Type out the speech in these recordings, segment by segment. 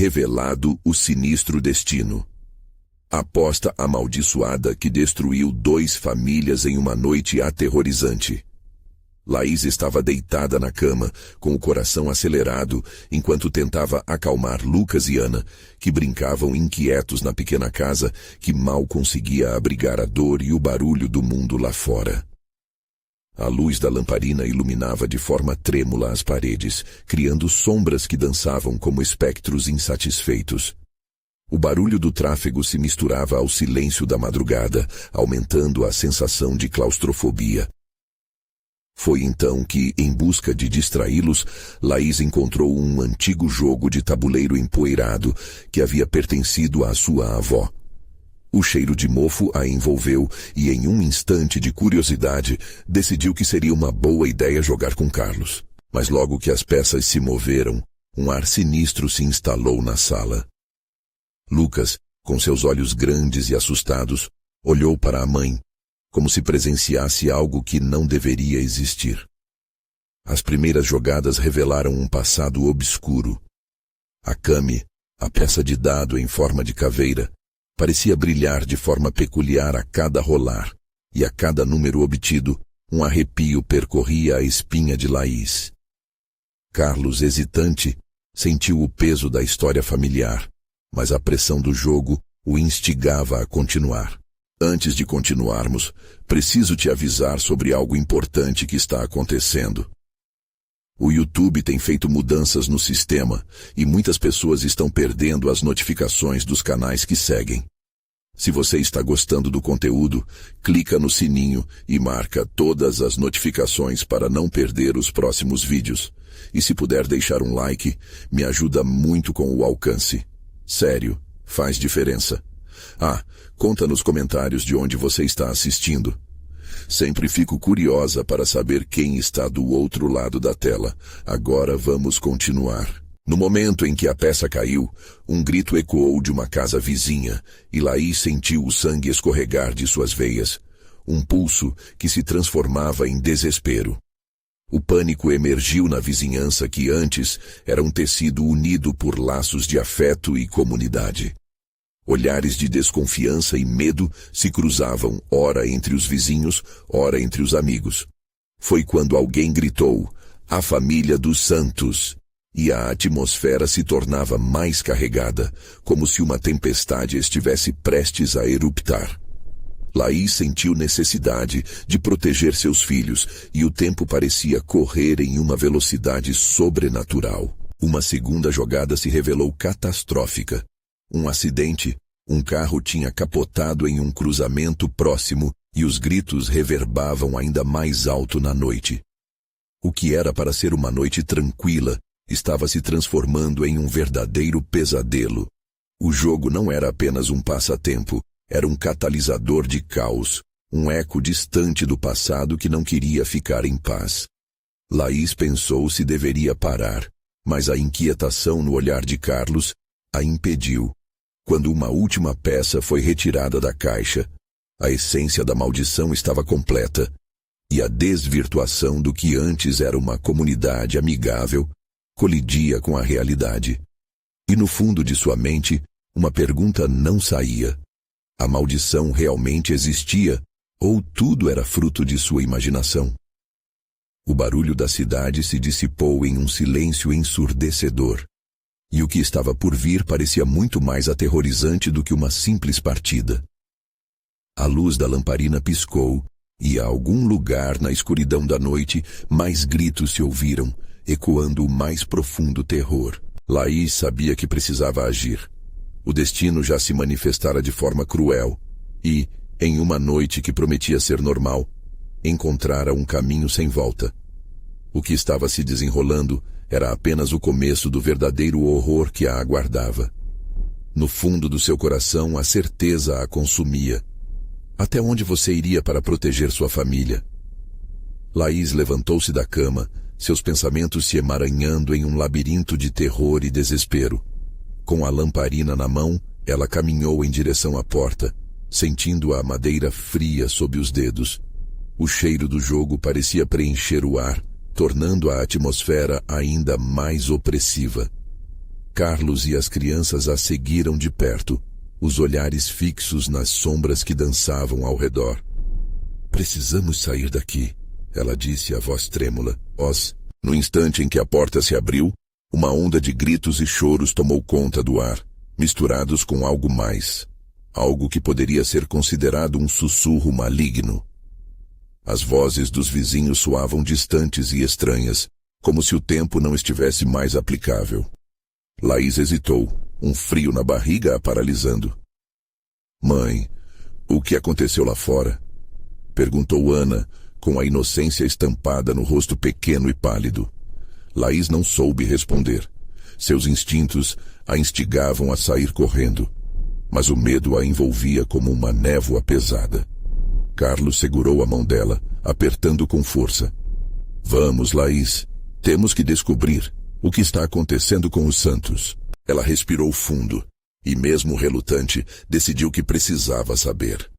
Revelado o sinistro destino. Aposta amaldiçoada que destruiu 2 famílias em uma noite aterrorizante. Laís estava deitada na cama, com o coração acelerado, enquanto tentava acalmar Lucas e Ana, que brincavam inquietos na pequena casa que mal conseguia abrigar a dor e o barulho do mundo lá fora. A luz da lamparina iluminava de forma trêmula as paredes, criando sombras que dançavam como espectros insatisfeitos. O barulho do tráfego se misturava ao silêncio da madrugada, aumentando a sensação de claustrofobia. Foi então que, em busca de distraí-los, Laís encontrou um antigo jogo de tabuleiro empoeirado que havia pertencido à sua avó. O cheiro de mofo a envolveu e, em um instante de curiosidade, decidiu que seria uma boa ideia jogar com Carlos. Mas logo que as peças se moveram, um ar sinistro se instalou na sala. Lucas, com seus olhos grandes e assustados, olhou para a mãe, como se presenciasse algo que não deveria existir. As primeiras jogadas revelaram um passado obscuro. A came, a peça de dado em forma de caveira, parecia brilhar de forma peculiar a cada rolar, e a cada número obtido, um arrepio percorria a espinha de Laís. Carlos, hesitante, sentiu o peso da história familiar, mas a pressão do jogo o instigava a continuar. Antes de continuarmos, preciso te avisar sobre algo importante que está acontecendo. O YouTube tem feito mudanças no sistema e muitas pessoas estão perdendo as notificações dos canais que seguem. Se você está gostando do conteúdo, clica no sininho e marca todas as notificações para não perder os próximos vídeos. E se puder deixar um like, me ajuda muito com o alcance. Sério, faz diferença. Conta nos comentários de onde você está assistindo. Sempre fico curiosa para saber quem está do outro lado da tela. Agora vamos continuar. No momento em que a peça caiu, um grito ecoou de uma casa vizinha e Laís sentiu o sangue escorregar de suas veias. Um pulso que se transformava em desespero. O pânico emergiu na vizinhança que antes era um tecido unido por laços de afeto e comunidade. Olhares de desconfiança e medo se cruzavam, ora entre os vizinhos, ora entre os amigos. Foi quando alguém gritou, "A família dos Santos!" E a atmosfera se tornava mais carregada, como se uma tempestade estivesse prestes a eruptar. Laís sentiu necessidade de proteger seus filhos e o tempo parecia correr em uma velocidade sobrenatural. Uma segunda jogada se revelou catastrófica. Um acidente, um carro tinha capotado em um cruzamento próximo e os gritos reverbavam ainda mais alto na noite. O que era para ser uma noite tranquila estava se transformando em um verdadeiro pesadelo. O jogo não era apenas um passatempo, era um catalisador de caos, um eco distante do passado que não queria ficar em paz. Laís pensou se deveria parar, mas a inquietação no olhar de Carlos a impediu. Quando uma última peça foi retirada da caixa, a essência da maldição estava completa, e a desvirtuação do que antes era uma comunidade amigável colidia com a realidade. E no fundo de sua mente, uma pergunta não saía. A maldição realmente existia, ou tudo era fruto de sua imaginação? O barulho da cidade se dissipou em um silêncio ensurdecedor. E o que estava por vir parecia muito mais aterrorizante do que uma simples partida. A luz da lamparina piscou, e a algum lugar na escuridão da noite, mais gritos se ouviram, ecoando o mais profundo terror. Laís sabia que precisava agir. O destino já se manifestara de forma cruel, e, em uma noite que prometia ser normal, encontrara um caminho sem volta. O que estava se desenrolando era apenas o começo do verdadeiro horror que a aguardava. No fundo do seu coração, a certeza a consumia. Até onde você iria para proteger sua família? Laís levantou-se da cama, seus pensamentos se emaranhando em um labirinto de terror e desespero. Com a lamparina na mão, ela caminhou em direção à porta, sentindo a madeira fria sob os dedos. O cheiro do jogo parecia preencher o ar, tornando a atmosfera ainda mais opressiva. Carlos e as crianças a seguiram de perto, os olhares fixos nas sombras que dançavam ao redor. Precisamos sair daqui, ela disse a voz trêmula. No instante em que a porta se abriu, uma onda de gritos e choros tomou conta do ar, misturados com algo mais. Algo que poderia ser considerado um sussurro maligno. As vozes dos vizinhos soavam distantes e estranhas, como se o tempo não estivesse mais aplicável. Laís hesitou, um frio na barriga a paralisando. Mãe, o que aconteceu lá fora? Perguntou Ana, com a inocência estampada no rosto pequeno e pálido. Laís não soube responder. Seus instintos a instigavam a sair correndo, mas o medo a envolvia como uma névoa pesada. Carlos segurou a mão dela, apertando com força. Vamos, Laís. Temos que descobrir o que está acontecendo com os Santos. Ela respirou fundo e, mesmo relutante, decidiu que precisava saber.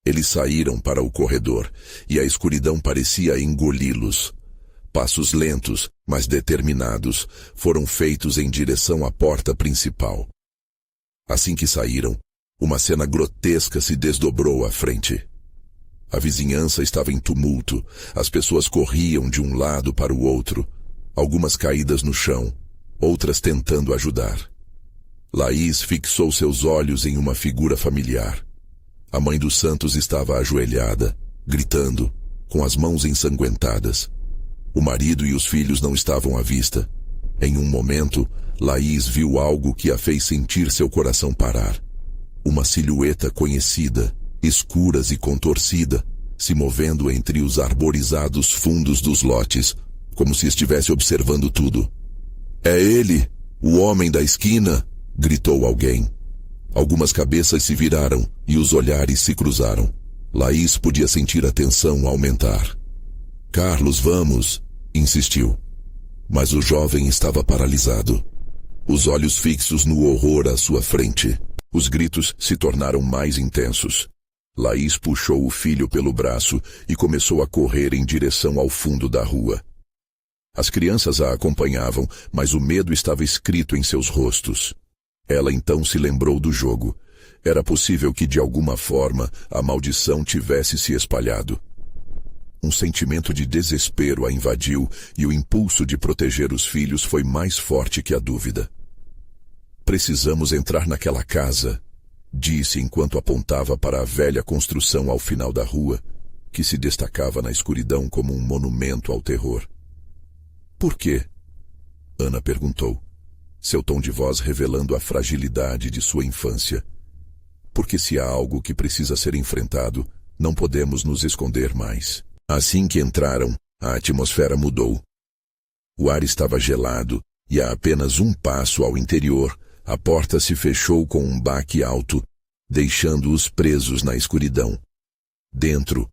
Eles saíram para o corredor e a escuridão parecia engoli-los. Passos lentos, mas determinados, foram feitos em direção à porta principal. Assim que saíram, uma cena grotesca se desdobrou à frente. A vizinhança estava em tumulto, as pessoas corriam de um lado para o outro, algumas caídas no chão, outras tentando ajudar. Laís fixou seus olhos em uma figura familiar. A mãe dos Santos estava ajoelhada, gritando, com as mãos ensanguentadas. O marido e os filhos não estavam à vista. Em um momento, Laís viu algo que a fez sentir seu coração parar. Uma silhueta conhecida, escuras e contorcida, se movendo entre os arborizados fundos dos lotes, como se estivesse observando tudo. É ele, o homem da esquina, gritou alguém. Algumas cabeças se viraram e os olhares se cruzaram. Laís podia sentir a tensão aumentar. Carlos, vamos, insistiu. Mas o jovem estava paralisado, os olhos fixos no horror à sua frente. Os gritos se tornaram mais intensos. Laís puxou o filho pelo braço e começou a correr em direção ao fundo da rua. As crianças a acompanhavam, mas o medo estava escrito em seus rostos. Ela então se lembrou do jogo. Era possível que, de alguma forma, a maldição tivesse se espalhado. Um sentimento de desespero a invadiu e o impulso de proteger os filhos foi mais forte que a dúvida. Precisamos entrar naquela casa, disse enquanto apontava para a velha construção ao final da rua, que se destacava na escuridão como um monumento ao terror. Por quê? Ana perguntou, seu tom de voz revelando a fragilidade de sua infância. Porque se há algo que precisa ser enfrentado, não podemos nos esconder mais. Assim que entraram, a atmosfera mudou. O ar estava gelado e a apenas um passo ao interior, a porta se fechou com um baque alto, deixando-os presos na escuridão. Dentro,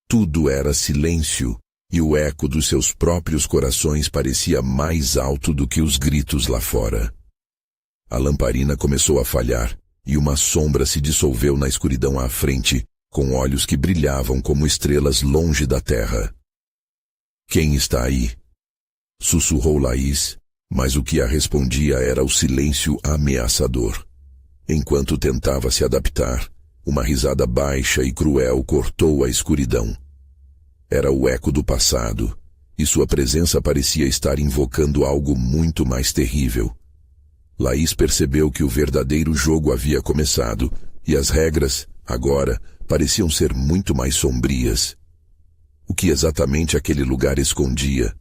tudo era silêncio e o eco dos seus próprios corações parecia mais alto do que os gritos lá fora. A lamparina começou a falhar e uma sombra se dissolveu na escuridão à frente, com olhos que brilhavam como estrelas longe da terra. Quem está aí? Sussurrou Laís, mas o que a respondia era o silêncio ameaçador. Enquanto tentava se adaptar, uma risada baixa e cruel cortou a escuridão. Era o eco do passado, e sua presença parecia estar invocando algo muito mais terrível. Laís percebeu que o verdadeiro jogo havia começado, e as regras, agora, pareciam ser muito mais sombrias. O que exatamente aquele lugar escondia?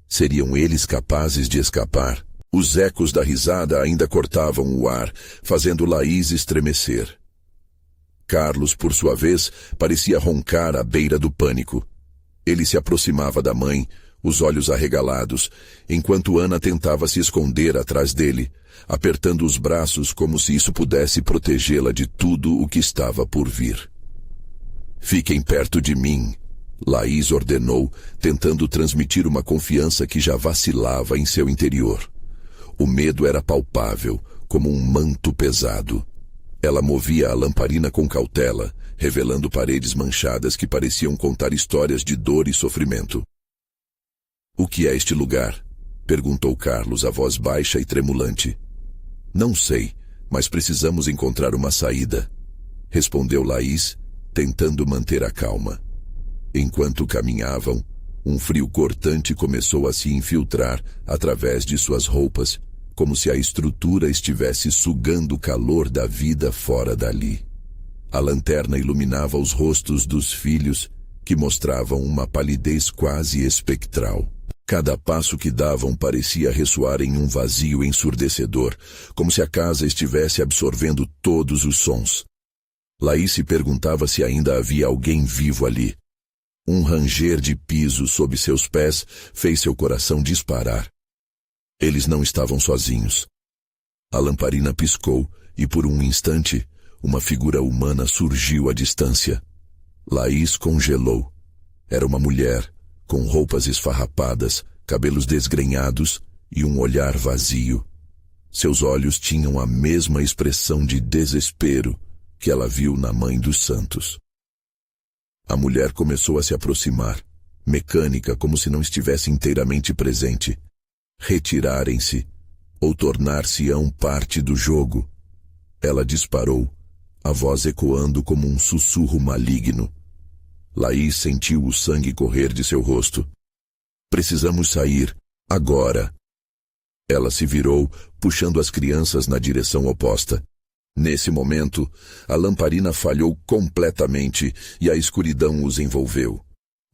Seriam eles capazes de escapar? Os ecos da risada ainda cortavam o ar, fazendo Laís estremecer. Carlos, por sua vez, parecia roncar à beira do pânico. Ele se aproximava da mãe, os olhos arregalados, enquanto Ana tentava se esconder atrás dele, apertando os braços como se isso pudesse protegê-la de tudo o que estava por vir. Fiquem perto de mim, Laís ordenou, tentando transmitir uma confiança que já vacilava em seu interior. O medo era palpável, como um manto pesado. Ela movia a lamparina com cautela, revelando paredes manchadas que pareciam contar histórias de dor e sofrimento. O que é este lugar? Perguntou Carlos, a voz baixa e tremulante. Não sei, mas precisamos encontrar uma saída, respondeu Laís, tentando manter a calma. Enquanto caminhavam, um frio cortante começou a se infiltrar através de suas roupas, como se a estrutura estivesse sugando o calor da vida fora dali. A lanterna iluminava os rostos dos filhos, que mostravam uma palidez quase espectral. Cada passo que davam parecia ressoar em um vazio ensurdecedor, como se a casa estivesse absorvendo todos os sons. Laís se perguntava se ainda havia alguém vivo ali. Um ranger de piso sob seus pés fez seu coração disparar. Eles não estavam sozinhos. A lamparina piscou e, por um instante, uma figura humana surgiu à distância. Laís congelou. Era uma mulher, com roupas esfarrapadas, cabelos desgrenhados e um olhar vazio. Seus olhos tinham a mesma expressão de desespero que ela viu na Mãe dos Santos. A mulher começou a se aproximar, mecânica, como se não estivesse inteiramente presente. Retirarem-se, ou tornar-se-ão parte do jogo. Ela disparou, a voz ecoando como um sussurro maligno. Laís sentiu o sangue correr de seu rosto. Precisamos sair, agora. Ela se virou, puxando as crianças na direção oposta. Nesse momento, a lamparina falhou completamente e a escuridão os envolveu.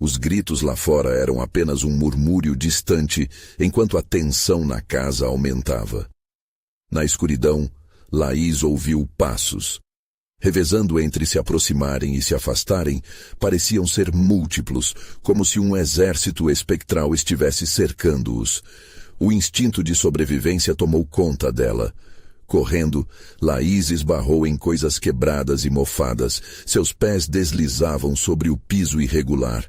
Os gritos lá fora eram apenas um murmúrio distante, enquanto a tensão na casa aumentava. Na escuridão, Laís ouviu passos. Revezando entre se aproximarem e se afastarem, pareciam ser múltiplos, como se um exército espectral estivesse cercando-os. O instinto de sobrevivência tomou conta dela. Correndo, Laís esbarrou em coisas quebradas e mofadas. Seus pés deslizavam sobre o piso irregular.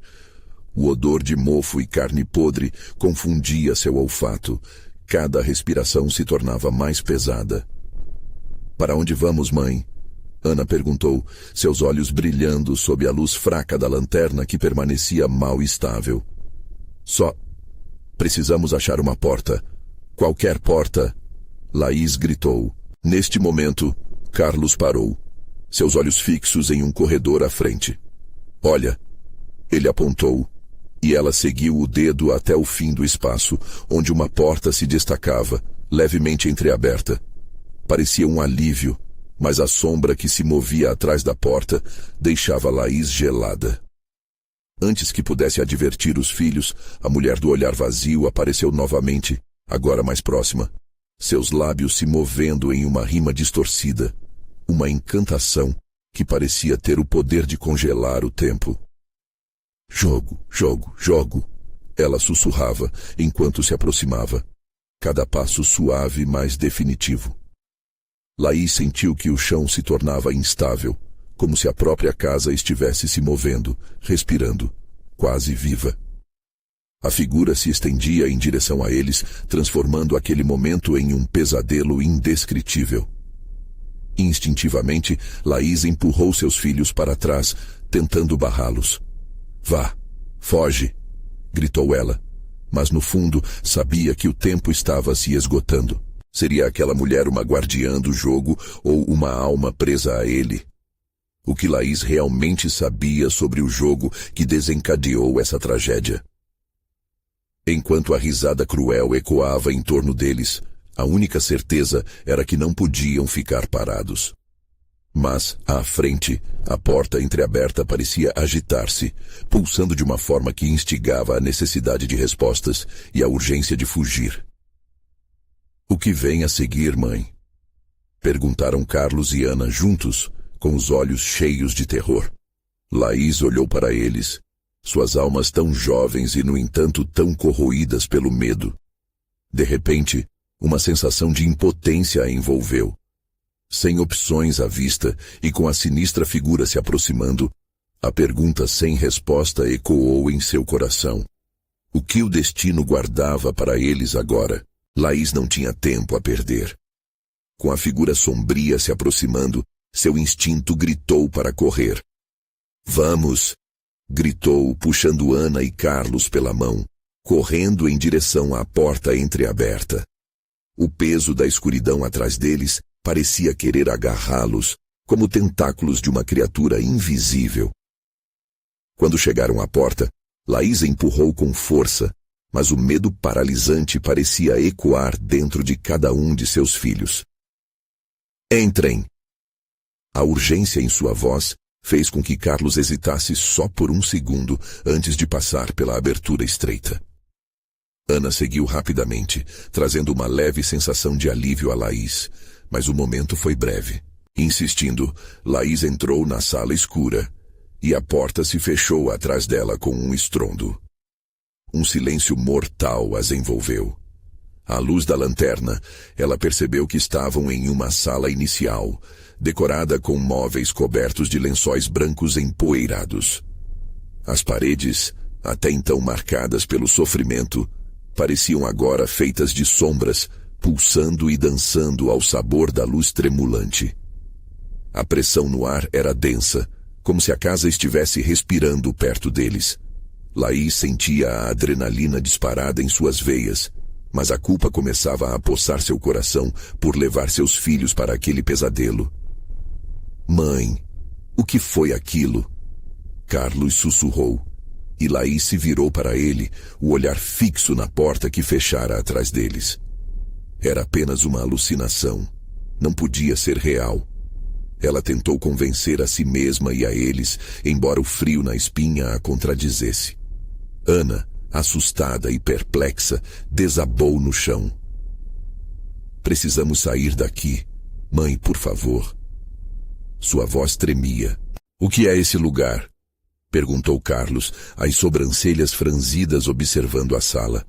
O odor de mofo e carne podre confundia seu olfato. Cada respiração se tornava mais pesada. "Para onde vamos, mãe?" Ana perguntou, seus olhos brilhando sob a luz fraca da lanterna que permanecia mal estável. "Só precisamos achar uma porta. Qualquer porta." Laís gritou. Neste momento, Carlos parou, seus olhos fixos em um corredor à frente. "Olha." Ele apontou, e ela seguiu o dedo até o fim do espaço, onde uma porta se destacava, levemente entreaberta. Parecia um alívio, mas a sombra que se movia atrás da porta deixava Laís gelada. Antes que pudesse advertir os filhos, a mulher do olhar vazio apareceu novamente, agora mais próxima. Seus lábios se movendo em uma rima distorcida, uma encantação que parecia ter o poder de congelar o tempo. "Jogo, jogo, jogo", ela sussurrava enquanto se aproximava, cada passo suave mais definitivo. Laís sentiu que o chão se tornava instável, como se a própria casa estivesse se movendo, respirando, quase viva. A figura se estendia em direção a eles, transformando aquele momento em um pesadelo indescritível. Instintivamente, Laís empurrou seus filhos para trás, tentando barrá-los. "Vá, foge", gritou ela, mas no fundo sabia que o tempo estava se esgotando. Seria aquela mulher uma guardiã do jogo ou uma alma presa a ele? O que Laís realmente sabia sobre o jogo que desencadeou essa tragédia? Enquanto a risada cruel ecoava em torno deles, a única certeza era que não podiam ficar parados. Mas, à frente, a porta entreaberta parecia agitar-se, pulsando de uma forma que instigava a necessidade de respostas e a urgência de fugir. "O que vem a seguir, mãe?" perguntaram Carlos e Ana juntos, com os olhos cheios de terror. Laís olhou para eles, suas almas tão jovens e, no entanto, tão corroídas pelo medo. De repente, uma sensação de impotência a envolveu. Sem opções à vista e com a sinistra figura se aproximando, a pergunta sem resposta ecoou em seu coração. O que o destino guardava para eles agora? Laís não tinha tempo a perder. Com a figura sombria se aproximando, seu instinto gritou para correr. "Vamos!" gritou, puxando Ana e Carlos pela mão, correndo em direção à porta entreaberta. O peso da escuridão atrás deles parecia querer agarrá-los, como tentáculos de uma criatura invisível. Quando chegaram à porta, Laís empurrou com força, mas o medo paralisante parecia ecoar dentro de cada um de seus filhos. Entrem! A urgência em sua voz fez com que Carlos hesitasse só por um segundo antes de passar pela abertura estreita. Ana seguiu rapidamente, trazendo uma leve sensação de alívio a Laís, mas o momento foi breve. Insistindo, Laís entrou na sala escura e a porta se fechou atrás dela com um estrondo. Um silêncio mortal as envolveu. À luz da lanterna, ela percebeu que estavam em uma sala inicial, decorada com móveis cobertos de lençóis brancos empoeirados. As paredes, até então marcadas pelo sofrimento, pareciam agora feitas de sombras, pulsando e dançando ao sabor da luz tremulante. A pressão no ar era densa, como se a casa estivesse respirando perto deles. Laís sentia a adrenalina disparada em suas veias, mas a culpa começava a apossar seu coração por levar seus filhos para aquele pesadelo. Mãe, o que foi aquilo? Carlos sussurrou, e Laís se virou para ele, o olhar fixo na porta que fechara atrás deles. Era apenas uma alucinação. Não podia ser real. Ela tentou convencer a si mesma e a eles, embora o frio na espinha a contradizesse. Ana, assustada e perplexa, desabou no chão. Precisamos sair daqui. Mãe, por favor. Sua voz tremia. O que é esse lugar? Perguntou Carlos, as sobrancelhas franzidas observando a sala.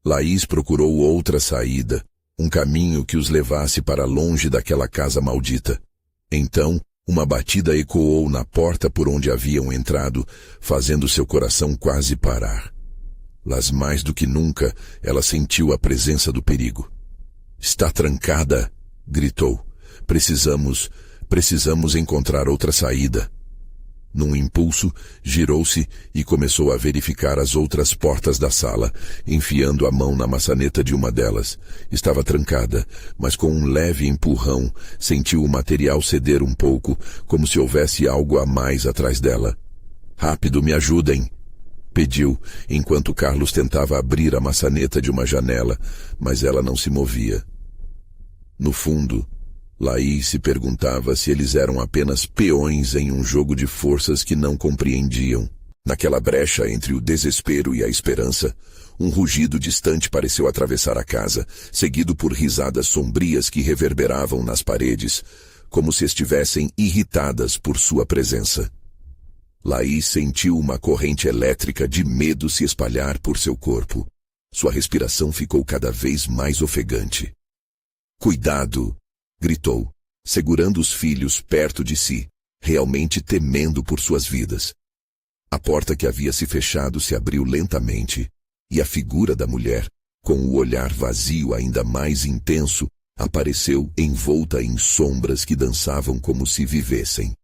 Laís procurou outra saída, um caminho que os levasse para longe daquela casa maldita. Então, uma batida ecoou na porta por onde haviam entrado, fazendo seu coração quase parar. Mas mais do que nunca, ela sentiu a presença do perigo. Está trancada, gritou. Precisamos encontrar outra saída. Num impulso, girou-se e começou a verificar as outras portas da sala, enfiando a mão na maçaneta de uma delas. Estava trancada, mas com um leve empurrão, sentiu o material ceder um pouco, como se houvesse algo a mais atrás dela. Rápido, me ajudem! Pediu, enquanto Carlos tentava abrir a maçaneta de uma janela, mas ela não se movia. No fundo, Laís se perguntava se eles eram apenas peões em um jogo de forças que não compreendiam. Naquela brecha entre o desespero e a esperança, um rugido distante pareceu atravessar a casa, seguido por risadas sombrias que reverberavam nas paredes, como se estivessem irritadas por sua presença. Laís sentiu uma corrente elétrica de medo se espalhar por seu corpo. Sua respiração ficou cada vez mais ofegante. Cuidado! Gritou, segurando os filhos perto de si, realmente temendo por suas vidas. A porta que havia se fechado se abriu lentamente, e a figura da mulher, com o olhar vazio ainda mais intenso, apareceu envolta em sombras que dançavam como se vivessem.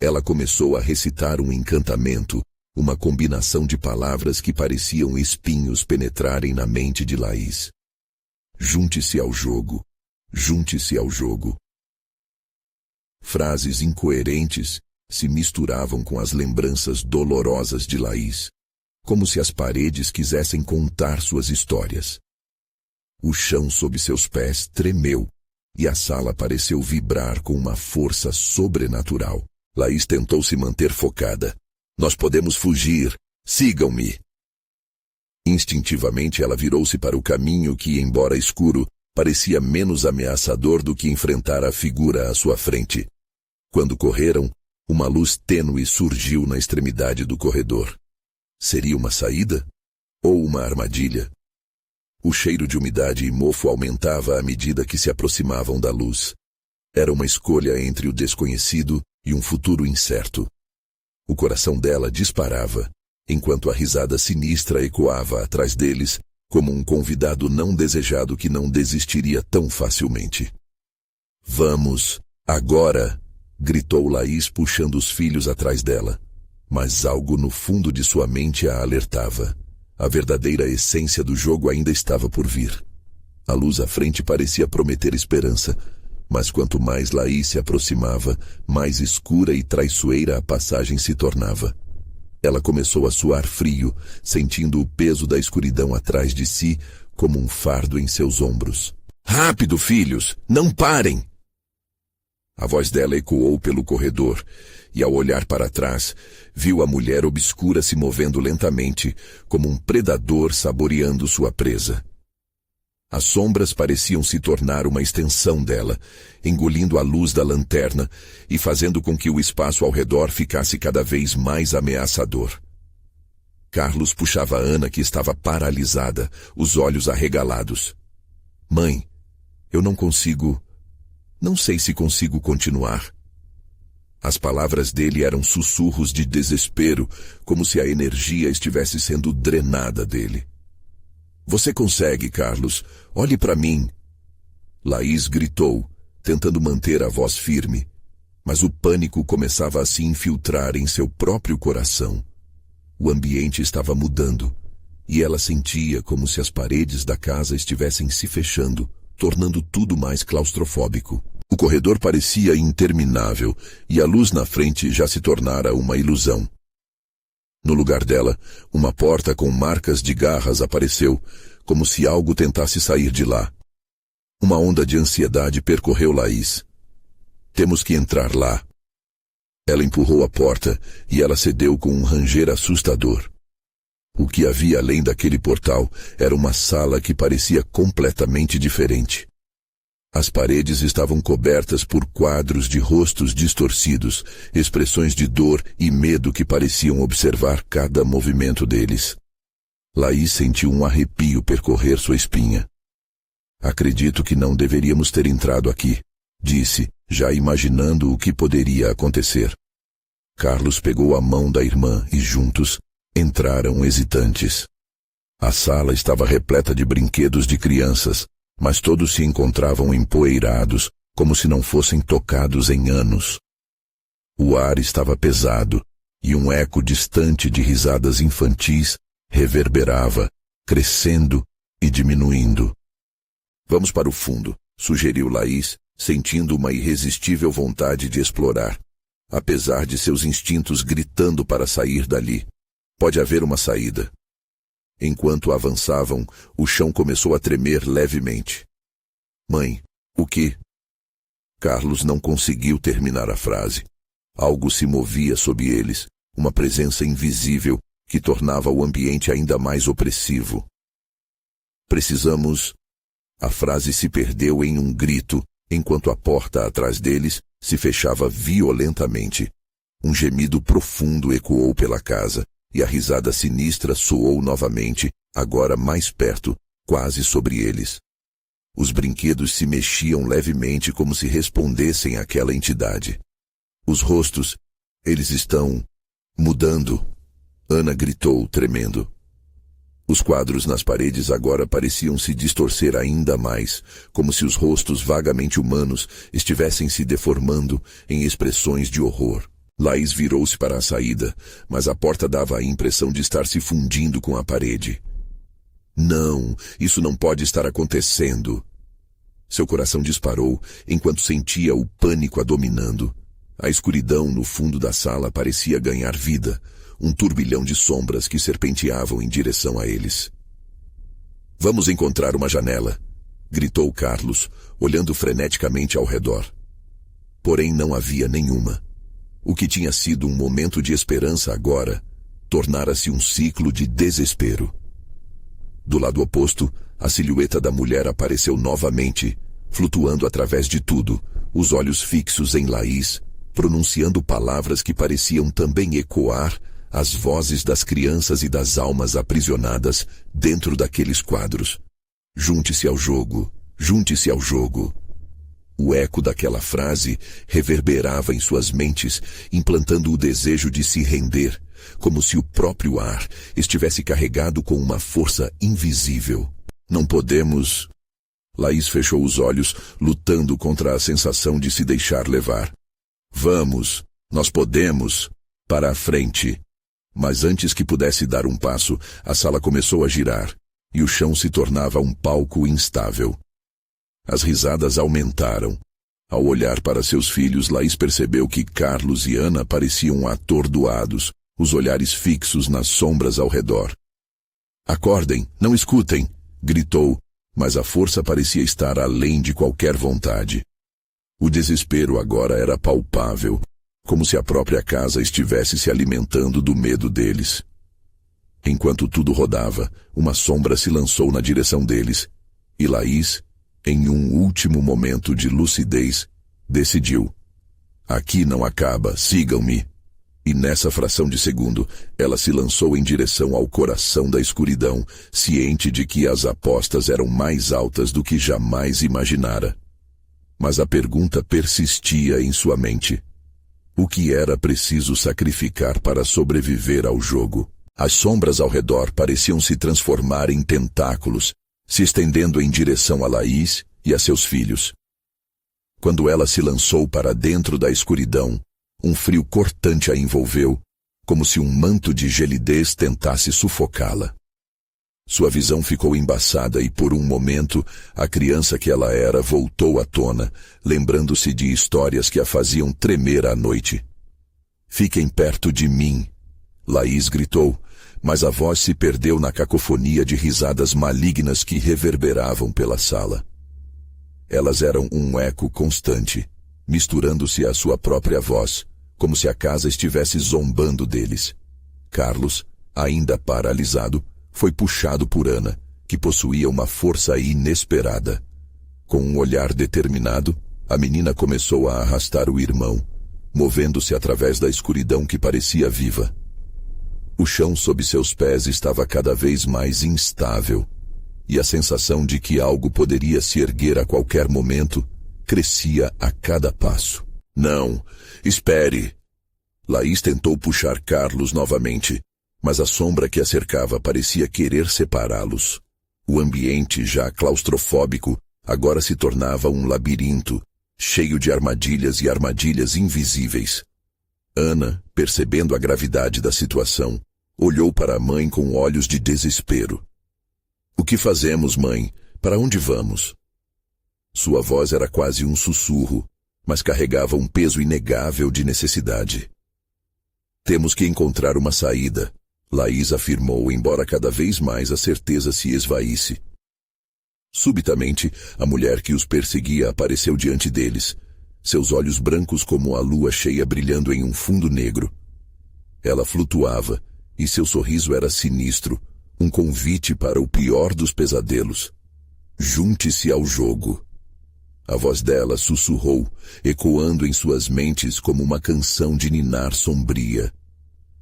Ela começou a recitar um encantamento, uma combinação de palavras que pareciam espinhos penetrarem na mente de Laís. Junte-se ao jogo. Junte-se ao jogo. Frases incoerentes se misturavam com as lembranças dolorosas de Laís, como se as paredes quisessem contar suas histórias. O chão sob seus pés tremeu, e a sala pareceu vibrar com uma força sobrenatural. Laís tentou se manter focada. Nós podemos fugir. Sigam-me. Instintivamente ela virou-se para o caminho que, embora escuro, parecia menos ameaçador do que enfrentar a figura à sua frente. Quando correram, uma luz tênue surgiu na extremidade do corredor. Seria uma saída? Ou uma armadilha? O cheiro de umidade e mofo aumentava à medida que se aproximavam da luz. Era uma escolha entre o desconhecido e um futuro incerto. O coração dela disparava, enquanto a risada sinistra ecoava atrás deles, como um convidado não desejado que não desistiria tão facilmente. Vamos, agora! Gritou Laís puxando os filhos atrás dela. Mas algo no fundo de sua mente a alertava. A verdadeira essência do jogo ainda estava por vir. A luz à frente parecia prometer esperança, mas quanto mais Laís se aproximava, mais escura e traiçoeira a passagem se tornava. Ela começou a suar frio, sentindo o peso da escuridão atrás de si, como um fardo em seus ombros. "Rápido, filhos! Não parem!" A voz dela ecoou pelo corredor, e ao olhar para trás, viu a mulher obscura se movendo lentamente, como um predador saboreando sua presa. As sombras pareciam se tornar uma extensão dela, engolindo a luz da lanterna e fazendo com que o espaço ao redor ficasse cada vez mais ameaçador. Carlos puxava Ana, que estava paralisada, os olhos arregalados. "Mãe, eu não consigo... Não sei se consigo continuar." As palavras dele eram sussurros de desespero, como se a energia estivesse sendo drenada dele. "Você consegue, Carlos. Olhe para mim." Laís gritou, tentando manter a voz firme, mas o pânico começava a se infiltrar em seu próprio coração. O ambiente estava mudando, e ela sentia como se as paredes da casa estivessem se fechando, tornando tudo mais claustrofóbico. O corredor parecia interminável, e a luz na frente já se tornara uma ilusão. No lugar dela, uma porta com marcas de garras apareceu, como se algo tentasse sair de lá. Uma onda de ansiedade percorreu Laís. "Temos que entrar lá." Ela empurrou a porta e ela cedeu com um ranger assustador. O que havia além daquele portal era uma sala que parecia completamente diferente. As paredes estavam cobertas por quadros de rostos distorcidos, expressões de dor e medo que pareciam observar cada movimento deles. Laís sentiu um arrepio percorrer sua espinha. "Acredito que não deveríamos ter entrado aqui", disse, já imaginando o que poderia acontecer. Carlos pegou a mão da irmã e juntos entraram hesitantes. A sala estava repleta de brinquedos de crianças, mas todos se encontravam empoeirados, como se não fossem tocados em anos. O ar estava pesado, e um eco distante de risadas infantis reverberava, crescendo e diminuindo. "Vamos para o fundo", sugeriu Laís, sentindo uma irresistível vontade de explorar, apesar de seus instintos gritando para sair dali. "Pode haver uma saída." Enquanto avançavam, o chão começou a tremer levemente. "Mãe, o que?" Carlos não conseguiu terminar a frase. Algo se movia sob eles, uma presença invisível que tornava o ambiente ainda mais opressivo. "Precisamos..." A frase se perdeu em um grito, enquanto a porta atrás deles se fechava violentamente. Um gemido profundo ecoou pela casa, e a risada sinistra soou novamente, agora mais perto, quase sobre eles. Os brinquedos se mexiam levemente como se respondessem àquela entidade. "Os rostos, eles estão... mudando", Ana gritou, tremendo. Os quadros nas paredes agora pareciam se distorcer ainda mais, como se os rostos vagamente humanos estivessem se deformando em expressões de horror. Laís virou-se para a saída, mas a porta dava a impressão de estar se fundindo com a parede. "Não, isso não pode estar acontecendo." Seu coração disparou enquanto sentia o pânico a dominando. A escuridão no fundo da sala parecia ganhar vida, um turbilhão de sombras que serpenteavam em direção a eles. "Vamos encontrar uma janela", gritou Carlos, olhando freneticamente ao redor. Porém não havia nenhuma. O que tinha sido um momento de esperança agora tornara-se um ciclo de desespero. Do lado oposto, a silhueta da mulher apareceu novamente, flutuando através de tudo, os olhos fixos em Laís, pronunciando palavras que pareciam também ecoar as vozes das crianças e das almas aprisionadas dentro daqueles quadros. "Junte-se ao jogo, junte-se ao jogo." O eco daquela frase reverberava em suas mentes, implantando o desejo de se render, como se o próprio ar estivesse carregado com uma força invisível. "Não podemos..." Laís fechou os olhos, lutando contra a sensação de se deixar levar. "Vamos, nós podemos, para a frente." Mas antes que pudesse dar um passo, a sala começou a girar, e o chão se tornava um palco instável. As risadas aumentaram. Ao olhar para seus filhos, Laís percebeu que Carlos e Ana pareciam atordoados, os olhares fixos nas sombras ao redor. "Acordem, não escutem!" gritou, mas a força parecia estar além de qualquer vontade. O desespero agora era palpável, como se a própria casa estivesse se alimentando do medo deles. Enquanto tudo rodava, uma sombra se lançou na direção deles, e Laís, em um último momento de lucidez, decidiu: "Aqui não acaba, sigam-me." E nessa fração de segundo, ela se lançou em direção ao coração da escuridão, ciente de que as apostas eram mais altas do que jamais imaginara. Mas a pergunta persistia em sua mente: o que era preciso sacrificar para sobreviver ao jogo? As sombras ao redor pareciam se transformar em tentáculos, se estendendo em direção a Laís e a seus filhos. Quando ela se lançou para dentro da escuridão, um frio cortante a envolveu, como se um manto de gelidez tentasse sufocá-la. Sua visão ficou embaçada e, por um momento, a criança que ela era voltou à tona, lembrando-se de histórias que a faziam tremer à noite. "Fiquem perto de mim!" Laís gritou, mas a voz se perdeu na cacofonia de risadas malignas que reverberavam pela sala. Elas eram um eco constante, misturando-se à sua própria voz, como se a casa estivesse zombando deles. Carlos, ainda paralisado, foi puxado por Ana, que possuía uma força inesperada. Com um olhar determinado, a menina começou a arrastar o irmão, movendo-se através da escuridão que parecia viva. O chão sob seus pés estava cada vez mais instável, e a sensação de que algo poderia se erguer a qualquer momento crescia a cada passo. "Não, espere!" Laís tentou puxar Carlos novamente, mas a sombra que a cercava parecia querer separá-los. O ambiente, já claustrofóbico, agora se tornava um labirinto, cheio de armadilhas e armadilhas invisíveis. Ana, percebendo a gravidade da situação, olhou para a mãe com olhos de desespero. "O que fazemos, mãe? Para onde vamos?" Sua voz era quase um sussurro, mas carregava um peso inegável de necessidade. "Temos que encontrar uma saída", Laís afirmou, embora cada vez mais a certeza se esvaísse. Subitamente, a mulher que os perseguia apareceu diante deles, seus olhos brancos como a lua cheia brilhando em um fundo negro. Ela flutuava, e seu sorriso era sinistro, um convite para o pior dos pesadelos. "Junte-se ao jogo." A voz dela sussurrou, ecoando em suas mentes como uma canção de ninar sombria.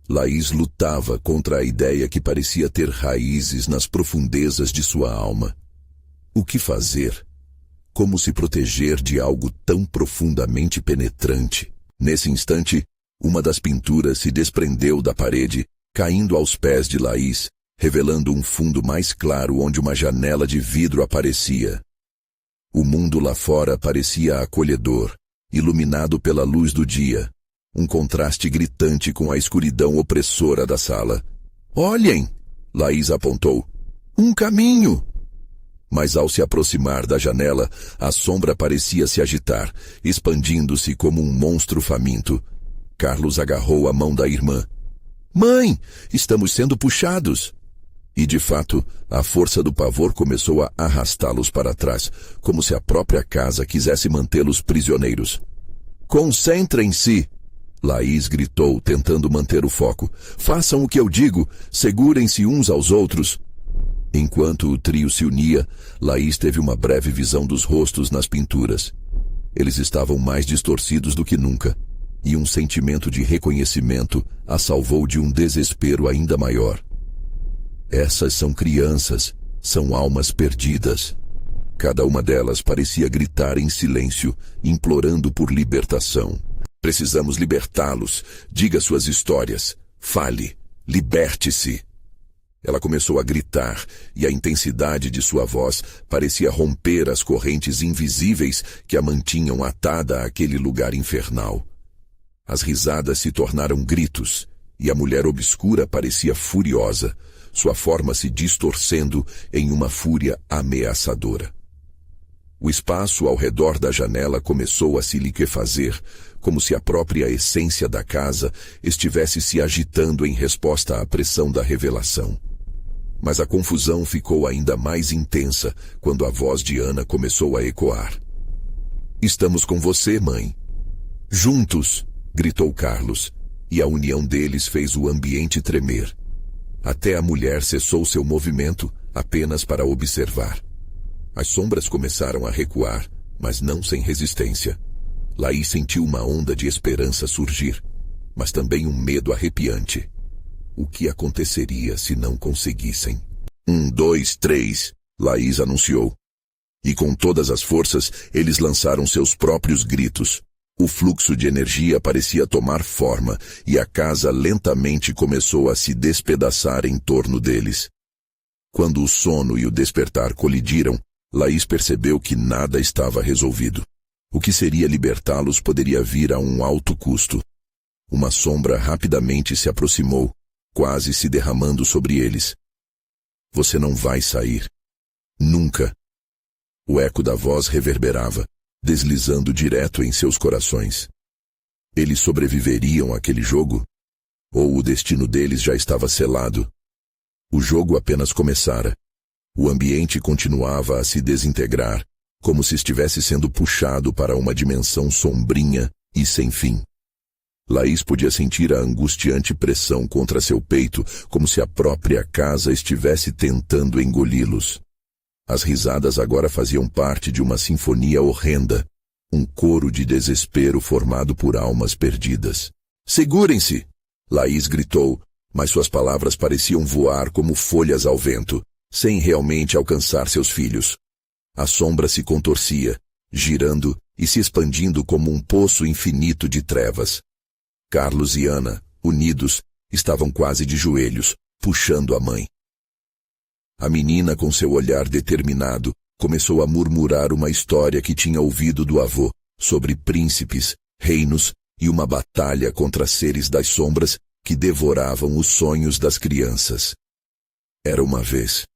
Laís lutava contra a ideia que parecia ter raízes nas profundezas de sua alma. O que fazer? Como se proteger de algo tão profundamente penetrante? Nesse instante, uma das pinturas se desprendeu da parede, caindo aos pés de Laís, revelando um fundo mais claro onde uma janela de vidro aparecia. O mundo lá fora parecia acolhedor, iluminado pela luz do dia, um contraste gritante com a escuridão opressora da sala. "Olhem!" Laís apontou. "Um caminho!" Mas ao se aproximar da janela, a sombra parecia se agitar, expandindo-se como um monstro faminto. Carlos agarrou a mão da irmã. "Mãe, estamos sendo puxados!" E, de fato, a força do pavor começou a arrastá-los para trás, como se a própria casa quisesse mantê-los prisioneiros. "Concentrem-se!" Laís gritou, tentando manter o foco. "Façam o que eu digo, segurem-se uns aos outros." Enquanto o trio se unia, Laís teve uma breve visão dos rostos nas pinturas. Eles estavam mais distorcidos do que nunca, e um sentimento de reconhecimento a salvou de um desespero ainda maior. Essas são crianças, são almas perdidas. Cada uma delas parecia gritar em silêncio, implorando por libertação. "Precisamos libertá-los. Diga suas histórias. Fale. Liberte-se." Ela começou a gritar, e a intensidade de sua voz parecia romper as correntes invisíveis que a mantinham atada àquele lugar infernal. As risadas se tornaram gritos, e a mulher obscura parecia furiosa. sua forma se distorcendo em uma fúria ameaçadora. O espaço ao redor da janela começou a se liquefazer, como se a própria essência da casa estivesse se agitando em resposta à pressão da revelação. Mas a confusão ficou ainda mais intensa quando a voz de Ana começou a ecoar. "Estamos com você, mãe." "Juntos!" gritou Carlos, e a união deles fez o ambiente tremer. Até a mulher cessou seu movimento, apenas para observar. As sombras começaram a recuar, mas não sem resistência. Laís sentiu uma onda de esperança surgir, mas também um medo arrepiante. O que aconteceria se não conseguissem? 1, 2, 3, Laís anunciou. E com todas as forças, eles lançaram seus próprios gritos. O fluxo de energia parecia tomar forma, e a casa lentamente começou a se despedaçar em torno deles. Quando o sono e o despertar colidiram, Laís percebeu que nada estava resolvido. O que seria libertá-los poderia vir a um alto custo. Uma sombra rapidamente se aproximou, quase se derramando sobre eles. "Você não vai sair. Nunca." O eco da voz reverberava, deslizando direto em seus corações. Eles sobreviveriam àquele jogo? Ou o destino deles já estava selado? O jogo apenas começara. O ambiente continuava a se desintegrar, como se estivesse sendo puxado para uma dimensão sombrinha e sem fim. Laís podia sentir a angustiante pressão contra seu peito, como se a própria casa estivesse tentando engoli-los. As risadas agora faziam parte de uma sinfonia horrenda, um coro de desespero formado por almas perdidas. "Segurem-se!" Laís gritou, mas suas palavras pareciam voar como folhas ao vento, sem realmente alcançar seus filhos. A sombra se contorcia, girando e se expandindo como um poço infinito de trevas. Carlos e Ana, unidos, estavam quase de joelhos, puxando a mãe. A menina, com seu olhar determinado, começou a murmurar uma história que tinha ouvido do avô, sobre príncipes, reinos e uma batalha contra seres das sombras que devoravam os sonhos das crianças. Era uma vez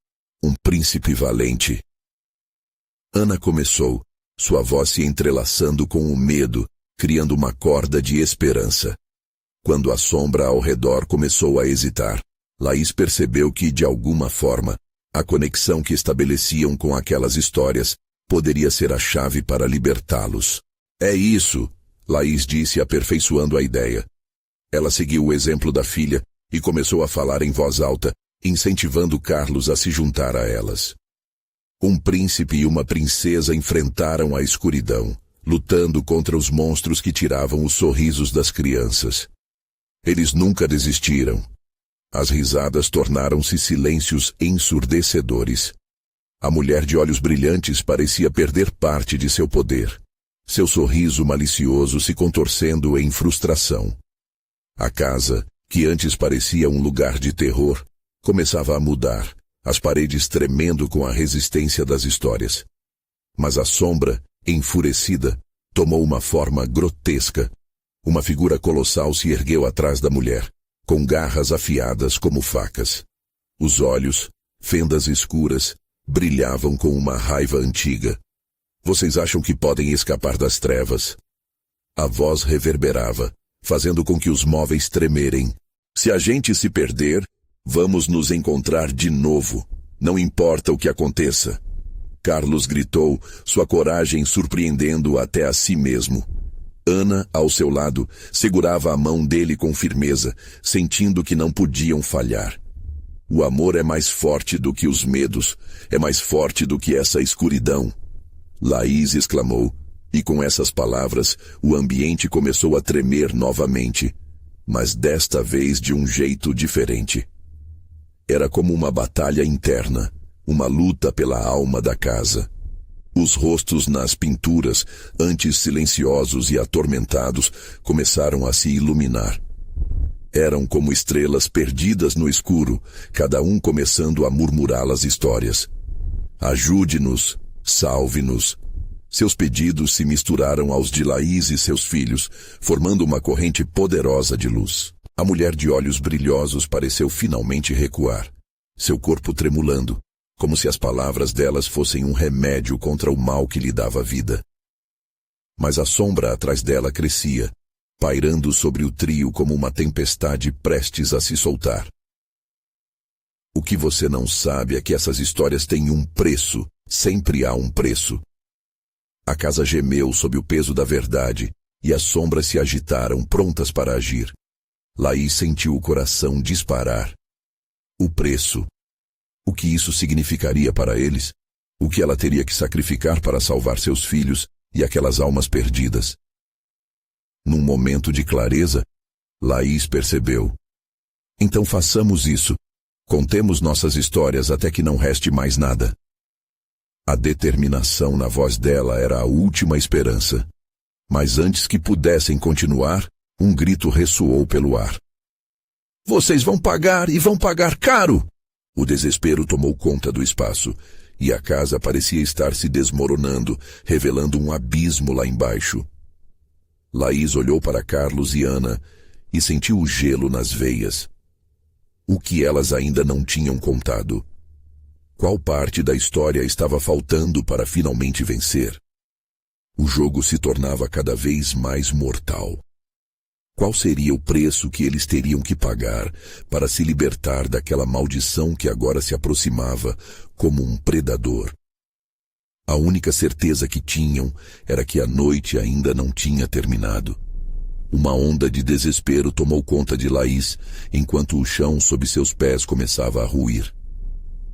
um príncipe valente. Ana começou, sua voz se entrelaçando com o medo, criando uma corda de esperança. Quando a sombra ao redor começou a hesitar, Laís percebeu que, de alguma forma, a conexão que estabeleciam com aquelas histórias poderia ser a chave para libertá-los. "É isso", Laís disse, aperfeiçoando a ideia. Ela seguiu o exemplo da filha e começou a falar em voz alta, incentivando Carlos a se juntar a elas. Um príncipe e uma princesa enfrentaram a escuridão, lutando contra os monstros que tiravam os sorrisos das crianças. Eles nunca desistiram. As risadas tornaram-se silêncios ensurdecedores. A mulher de olhos brilhantes parecia perder parte de seu poder, seu sorriso malicioso se contorcendo em frustração. A casa, que antes parecia um lugar de terror, começava a mudar, as paredes tremendo com a resistência das histórias. Mas a sombra, enfurecida, tomou uma forma grotesca. Uma figura colossal se ergueu atrás da mulher, com garras afiadas como facas. Os olhos, fendas escuras, brilhavam com uma raiva antiga. "Vocês acham que podem escapar das trevas?" A voz reverberava, fazendo com que os móveis tremerem. "Se a gente se perder, vamos nos encontrar de novo, não importa o que aconteça." Carlos gritou, sua coragem surpreendendo até a si mesmo. Ana, ao seu lado, segurava a mão dele com firmeza, sentindo que não podiam falhar. O amor é mais forte do que os medos, é mais forte do que essa escuridão. Laís exclamou, e com essas palavras, o ambiente começou a tremer novamente, mas desta vez de um jeito diferente. Era como uma batalha interna, uma luta pela alma da casa. Os rostos nas pinturas, antes silenciosos e atormentados, começaram a se iluminar. Eram como estrelas perdidas no escuro, cada um começando a murmurar as histórias. "Ajude-nos, salve-nos." Seus pedidos se misturaram aos de Laís e seus filhos, formando uma corrente poderosa de luz. A mulher de olhos brilhosos pareceu finalmente recuar. seu corpo tremulando, como se as palavras delas fossem um remédio contra o mal que lhe dava vida. Mas a sombra atrás dela crescia, pairando sobre o trio como uma tempestade prestes a se soltar. O que você não sabe é que essas histórias têm um preço, sempre há um preço. A casa gemeu sob o peso da verdade, e as sombras se agitaram, prontas para agir. Laís sentiu o coração disparar. O preço. O que isso significaria para eles? O que ela teria que sacrificar para salvar seus filhos e aquelas almas perdidas? Num momento de clareza, Laís percebeu. Então façamos isso. Contemos nossas histórias até que não reste mais nada. A determinação na voz dela era a última esperança. Mas antes que pudessem continuar, um grito ressoou pelo ar. Vocês vão pagar e vão pagar caro! O desespero tomou conta do espaço, e a casa parecia estar se desmoronando, revelando um abismo lá embaixo. Laís olhou para Carlos e Ana e sentiu o gelo nas veias. O que elas ainda não tinham contado? Qual parte da história estava faltando para finalmente vencer? O jogo se tornava cada vez mais mortal. Qual seria o preço que eles teriam que pagar para se libertar daquela maldição que agora se aproximava como um predador? A única certeza que tinham era que a noite ainda não tinha terminado. Uma onda de desespero tomou conta de Laís, enquanto o chão sob seus pés começava a ruir.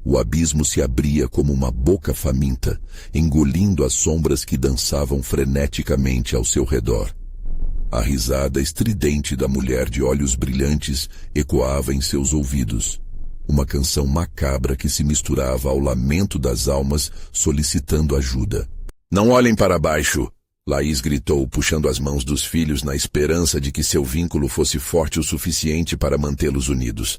O abismo se abria como uma boca faminta, engolindo as sombras que dançavam freneticamente ao seu redor. A risada estridente da mulher de olhos brilhantes ecoava em seus ouvidos. Uma canção macabra que se misturava ao lamento das almas solicitando ajuda. Não olhem para baixo! Laís gritou, puxando as mãos dos filhos na esperança de que seu vínculo fosse forte o suficiente para mantê-los unidos.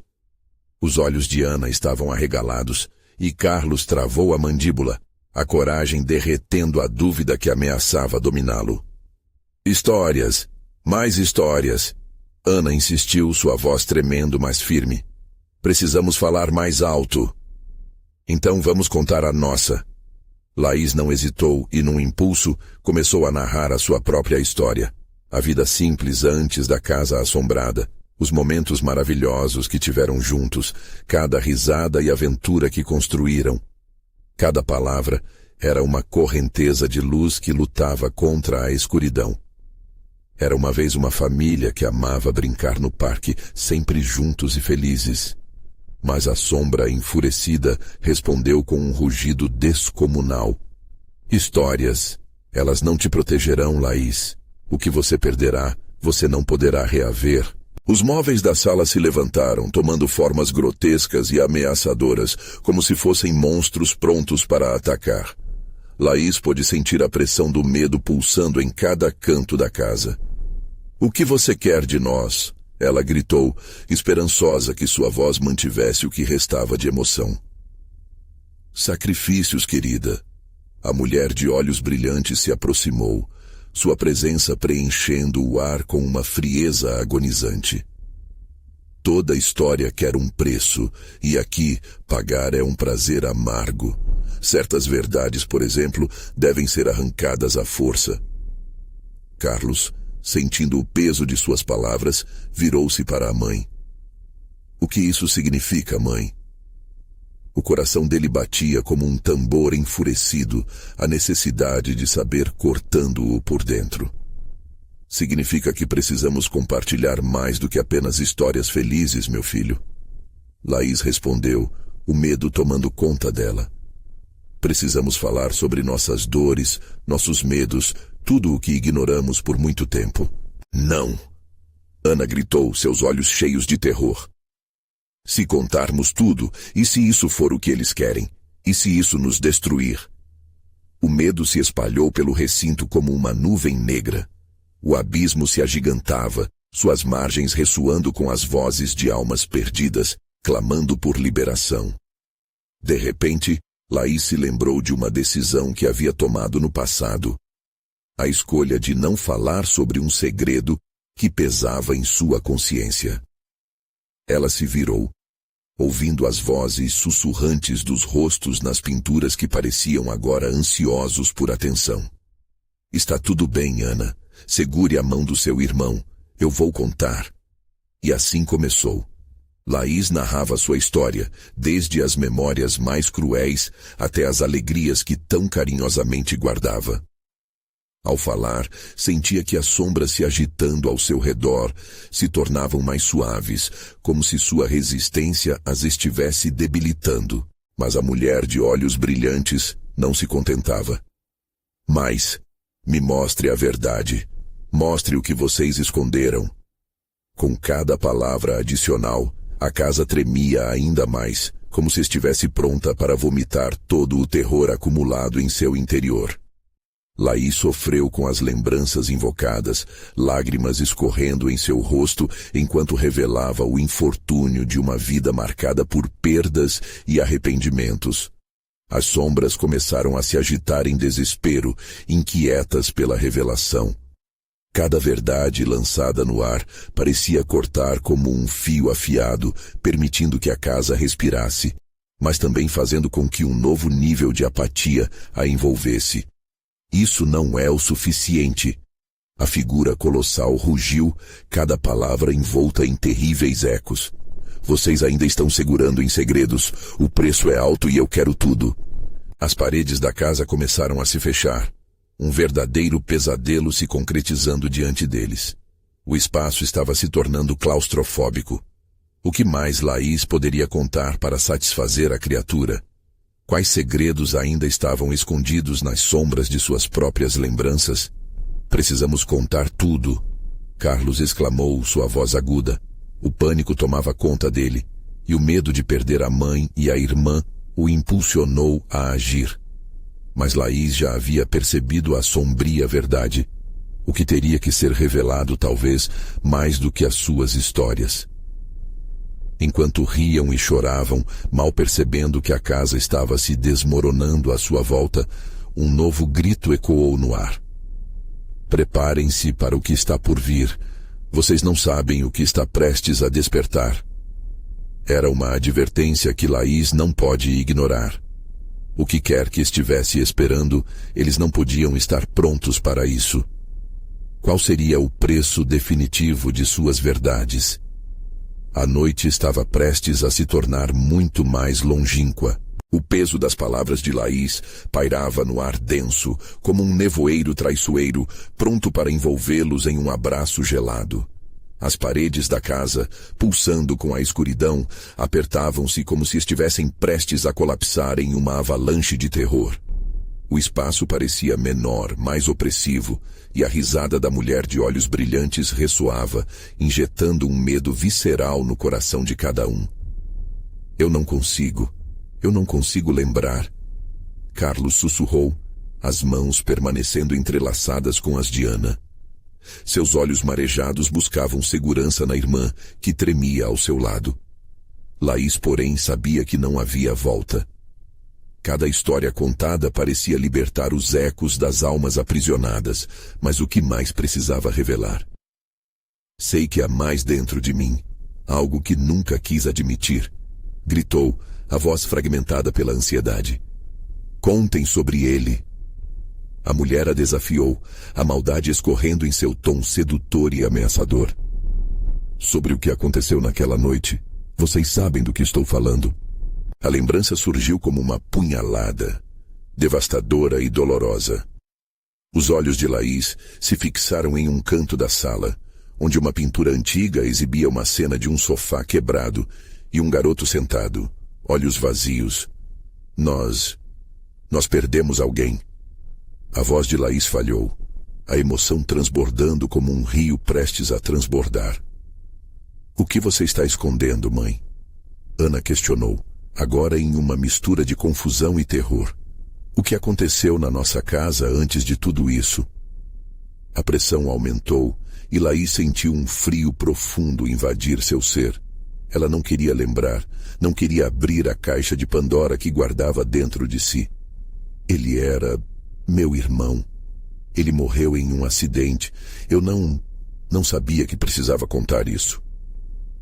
Os olhos de Ana estavam arregalados e Carlos travou a mandíbula, a coragem derretendo a dúvida que ameaçava dominá-lo. Histórias! Mais histórias! Ana insistiu, sua voz tremendo, mas firme. Precisamos falar mais alto. Então vamos contar a nossa. Laís não hesitou e, num impulso, começou a narrar a sua própria história. A vida simples antes da casa assombrada, os momentos maravilhosos que tiveram juntos, cada risada e aventura que construíram. Cada palavra era uma correnteza de luz que lutava contra a escuridão. Era uma vez uma família que amava brincar no parque, sempre juntos e felizes. Mas a sombra enfurecida respondeu com um rugido descomunal. Histórias. Elas não te protegerão, Laís. O que você perderá, você não poderá reaver. Os móveis da sala se levantaram, tomando formas grotescas e ameaçadoras, como se fossem monstros prontos para atacar. Laís pôde sentir a pressão do medo pulsando em cada canto da casa. O que você quer de nós? Ela gritou, esperançosa que sua voz mantivesse o que restava de emoção. Sacrifícios, querida. A mulher de olhos brilhantes se aproximou, sua presença preenchendo o ar com uma frieza agonizante. Toda história quer um preço, e aqui pagar é um prazer amargo. Certas verdades, por exemplo, devem ser arrancadas à força. Carlos, sentindo o peso de suas palavras, virou-se para a mãe. O que isso significa, mãe? O coração dele batia como um tambor enfurecido, a necessidade de saber cortando-o por dentro. Significa que precisamos compartilhar mais do que apenas histórias felizes, meu filho. Laís respondeu, o medo tomando conta dela. Precisamos falar sobre nossas dores, nossos medos, tudo o que ignoramos por muito tempo. Não! Ana gritou, seus olhos cheios de terror. Se contarmos tudo, e se isso for o que eles querem? E se isso nos destruir? O medo se espalhou pelo recinto como uma nuvem negra. O abismo se agigantava, suas margens ressoando com as vozes de almas perdidas, clamando por liberação. De repente, Laís se lembrou de uma decisão que havia tomado no passado. A escolha de não falar sobre um segredo que pesava em sua consciência. Ela se virou. ouvindo as vozes sussurrantes dos rostos nas pinturas que pareciam agora ansiosos por atenção. Está tudo bem, Ana. Segure a mão do seu irmão. Eu vou contar. E assim começou. Laís narrava sua história, desde as memórias mais cruéis até as alegrias que tão carinhosamente guardava. Ao falar, sentia que as sombras se agitando ao seu redor se tornavam mais suaves, como se sua resistência as estivesse debilitando. Mas a mulher de olhos brilhantes não se contentava. "Mais, me mostre a verdade. Mostre o que vocês esconderam." Com cada palavra adicional, a casa tremia ainda mais, como se estivesse pronta para vomitar todo o terror acumulado em seu interior. Laís sofreu com as lembranças invocadas, lágrimas escorrendo em seu rosto enquanto revelava o infortúnio de uma vida marcada por perdas e arrependimentos. As sombras começaram a se agitar em desespero, inquietas pela revelação. Cada verdade lançada no ar parecia cortar como um fio afiado, permitindo que a casa respirasse, mas também fazendo com que um novo nível de apatia a envolvesse. "Isso não é o suficiente." A figura colossal rugiu, cada palavra envolta em terríveis ecos. "Vocês ainda estão segurando em segredos. O preço é alto e eu quero tudo." As paredes da casa começaram a se fechar. Um verdadeiro pesadelo se concretizando diante deles. O espaço estava se tornando claustrofóbico. O que mais Laís poderia contar para satisfazer a criatura? Quais segredos ainda estavam escondidos nas sombras de suas próprias lembranças? "Precisamos contar tudo", Carlos exclamou, sua voz aguda. O pânico tomava conta dele, e o medo de perder a mãe e a irmã o impulsionou a agir. Mas Laís já havia percebido a sombria verdade, o que teria que ser revelado talvez mais do que as suas histórias. Enquanto riam e choravam, mal percebendo que a casa estava se desmoronando à sua volta, um novo grito ecoou no ar. "Preparem-se para o que está por vir. Vocês não sabem o que está prestes a despertar." Era uma advertência que Laís não pode ignorar. O que quer que estivesse esperando, eles não podiam estar prontos para isso. Qual seria o preço definitivo de suas verdades? A noite estava prestes a se tornar muito mais longínqua. O peso das palavras de Laís pairava no ar denso, como um nevoeiro traiçoeiro, pronto para envolvê-los em um abraço gelado. As paredes da casa, pulsando com a escuridão, apertavam-se como se estivessem prestes a colapsar em uma avalanche de terror. O espaço parecia menor, mais opressivo, e a risada da mulher de olhos brilhantes ressoava, injetando um medo visceral no coração de cada um. Eu não consigo lembrar." Carlos sussurrou, as mãos permanecendo entrelaçadas com as de Ana. Seus olhos marejados buscavam segurança na irmã, que tremia ao seu lado. Laís, porém, sabia que não havia volta. Cada história contada parecia libertar os ecos das almas aprisionadas, mas o que mais precisava revelar? "Sei que há mais dentro de mim, algo que nunca quis admitir", gritou, a voz fragmentada pela ansiedade. "Contem sobre ele." A mulher a desafiou, a maldade escorrendo em seu tom sedutor e ameaçador. "Sobre o que aconteceu naquela noite, vocês sabem do que estou falando." A lembrança surgiu como uma punhalada, devastadora e dolorosa. Os olhos de Laís se fixaram em um canto da sala, onde uma pintura antiga exibia uma cena de um sofá quebrado e um garoto sentado, olhos vazios. Nós perdemos alguém." A voz de Laís falhou, a emoção transbordando como um rio prestes a transbordar. "O que você está escondendo, mãe?" Ana questionou, agora em uma mistura de confusão e terror. "O que aconteceu na nossa casa antes de tudo isso?" A pressão aumentou e Laís sentiu um frio profundo invadir seu ser. Ela não queria lembrar, não queria abrir a caixa de Pandora que guardava dentro de si. "Ele era meu irmão. Ele morreu em um acidente. Eu não sabia que precisava contar isso."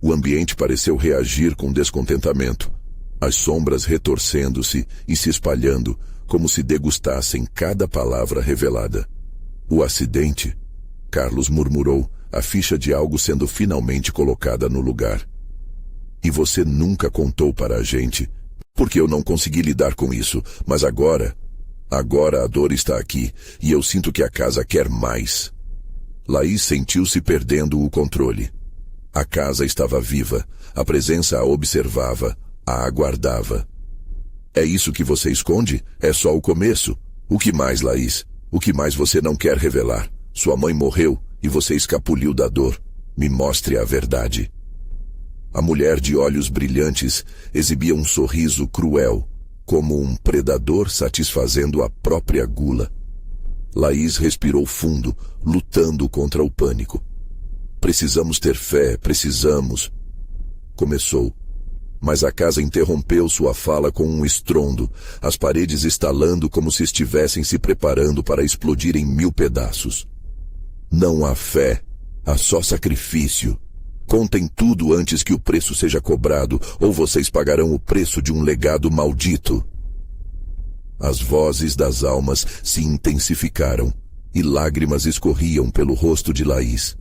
O ambiente pareceu reagir com descontentamento, as sombras retorcendo-se e se espalhando, como se degustassem cada palavra revelada. O acidente? Carlos murmurou, a ficha de algo sendo finalmente colocada no lugar. E você nunca contou para a gente, porque eu não consegui lidar com isso, mas agora a dor está aqui, e eu sinto que a casa quer mais. Laís sentiu-se perdendo o controle. A casa estava viva, a presença a observava, a aguardava. É isso que você esconde? É só o começo. O que mais, Laís? O que mais você não quer revelar? Sua mãe morreu e você escapuliu da dor. Me mostre a verdade. A mulher de olhos brilhantes exibia um sorriso cruel, como um predador satisfazendo a própria gula. Laís respirou fundo, lutando contra o pânico. Precisamos ter fé, precisamos. Começou. Mas a casa interrompeu sua fala com um estrondo, as paredes estalando como se estivessem se preparando para explodir em 1000 pedaços. Não há fé, há só sacrifício. Contem tudo antes que o preço seja cobrado, ou vocês pagarão o preço de um legado maldito. As vozes das almas se intensificaram, e lágrimas escorriam pelo rosto de Laís.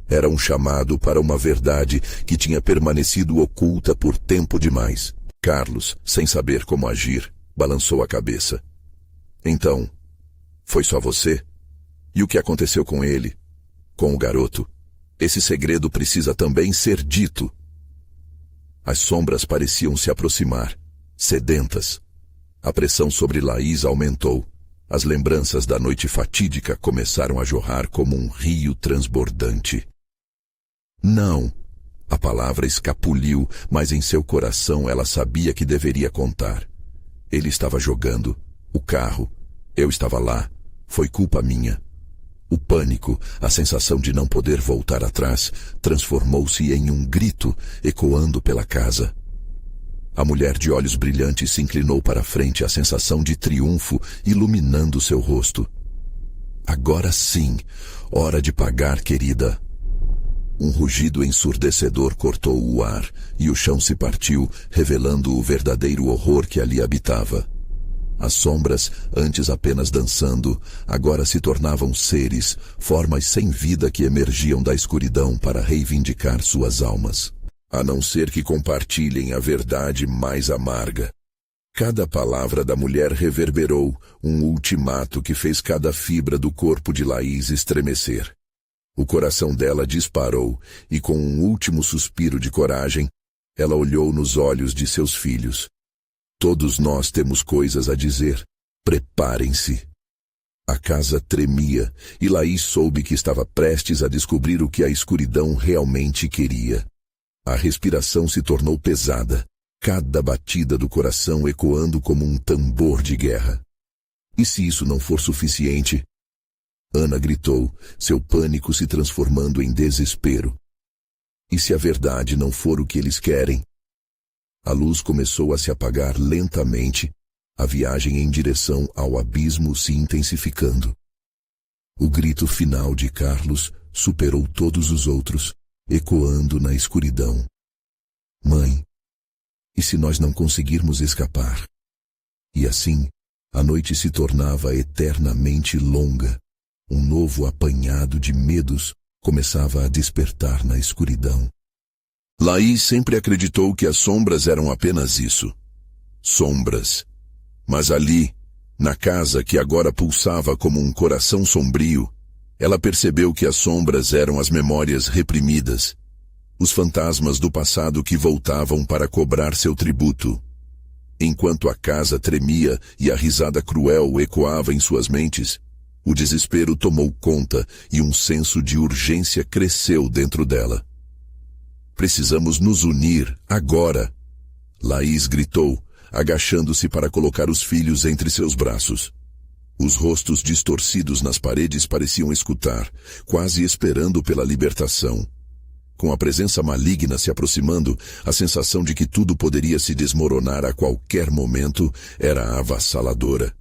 Era um chamado para uma verdade que tinha permanecido oculta por tempo demais. Carlos, sem saber como agir, balançou a cabeça. Então, foi só você? E o que aconteceu com ele? Com o garoto? Esse segredo precisa também ser dito. As sombras pareciam se aproximar, sedentas. A pressão sobre Laís aumentou. As lembranças da noite fatídica começaram a jorrar como um rio transbordante. Não. A palavra escapuliu, mas em seu coração ela sabia que deveria contar. Ele estava jogando. O carro. Eu estava lá. Foi culpa minha. O pânico, a sensação de não poder voltar atrás, transformou-se em um grito, ecoando pela casa. A mulher de olhos brilhantes se inclinou para a frente, a sensação de triunfo iluminando seu rosto. Agora sim, hora de pagar, querida. Um rugido ensurdecedor cortou o ar, e o chão se partiu, revelando o verdadeiro horror que ali habitava. As sombras, antes apenas dançando, agora se tornavam seres, formas sem vida que emergiam da escuridão para reivindicar suas almas. A não ser que compartilhem a verdade mais amarga. Cada palavra da mulher reverberou, um ultimato que fez cada fibra do corpo de Laís estremecer. O coração dela disparou, e com um último suspiro de coragem, ela olhou nos olhos de seus filhos. Todos nós temos coisas a dizer. Preparem-se. A casa tremia, e Laís soube que estava prestes a descobrir o que a escuridão realmente queria. A respiração se tornou pesada, cada batida do coração ecoando como um tambor de guerra. E se isso não for suficiente? Ana gritou, seu pânico se transformando em desespero. E se a verdade não for o que eles querem? A luz começou a se apagar lentamente, a viagem em direção ao abismo se intensificando. O grito final de Carlos superou todos os outros, ecoando na escuridão. Mãe, e se nós não conseguirmos escapar? E assim, a noite se tornava eternamente longa. Um novo apanhado de medos começava a despertar na escuridão. Laís sempre acreditou que as sombras eram apenas isso. Sombras. Mas ali, na casa que agora pulsava como um coração sombrio, ela percebeu que as sombras eram as memórias reprimidas, os fantasmas do passado que voltavam para cobrar seu tributo. Enquanto a casa tremia e a risada cruel ecoava em suas mentes, o desespero tomou conta e um senso de urgência cresceu dentro dela. Precisamos nos unir, agora! Laís gritou, agachando-se para colocar os filhos entre seus braços. Os rostos distorcidos nas paredes pareciam escutar, quase esperando pela libertação. Com a presença maligna se aproximando, a sensação de que tudo poderia se desmoronar a qualquer momento era avassaladora.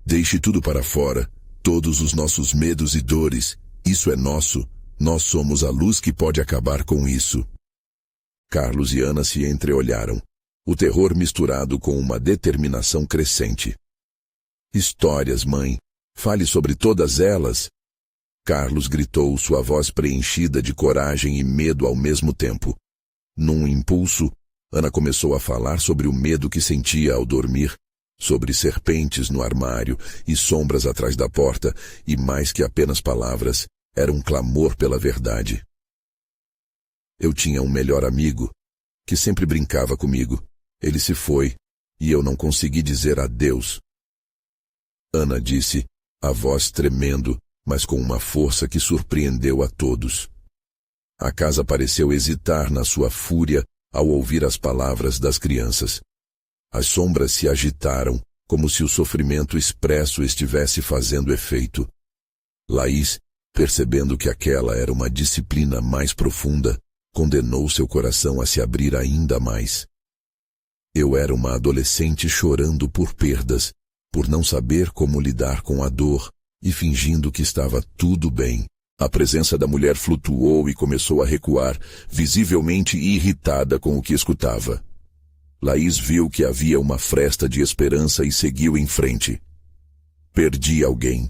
Deixe tudo para fora, todos os nossos medos e dores, isso é nosso. Nós somos a luz que pode acabar com isso. Carlos e Ana se entreolharam, o terror misturado com uma determinação crescente. Histórias, mãe. Fale sobre todas elas. Carlos gritou, sua voz preenchida de coragem e medo ao mesmo tempo. Num impulso, Ana começou a falar sobre o medo que sentia ao dormir, sobre serpentes no armário e sombras atrás da porta, e mais que apenas palavras, era um clamor pela verdade. Eu tinha um melhor amigo, que sempre brincava comigo. Ele se foi, e eu não consegui dizer adeus. Ana disse, a voz tremendo, mas com uma força que surpreendeu a todos. A casa pareceu hesitar na sua fúria ao ouvir as palavras das crianças. As sombras se agitaram, como se o sofrimento expresso estivesse fazendo efeito. Laís, percebendo que aquela era uma disciplina mais profunda, condenou seu coração a se abrir ainda mais. Eu era uma adolescente chorando por perdas, por não saber como lidar com a dor e fingindo que estava tudo bem. A presença da mulher flutuou e começou a recuar, visivelmente irritada com o que escutava. Laís viu que havia uma fresta de esperança e seguiu em frente. Perdi alguém.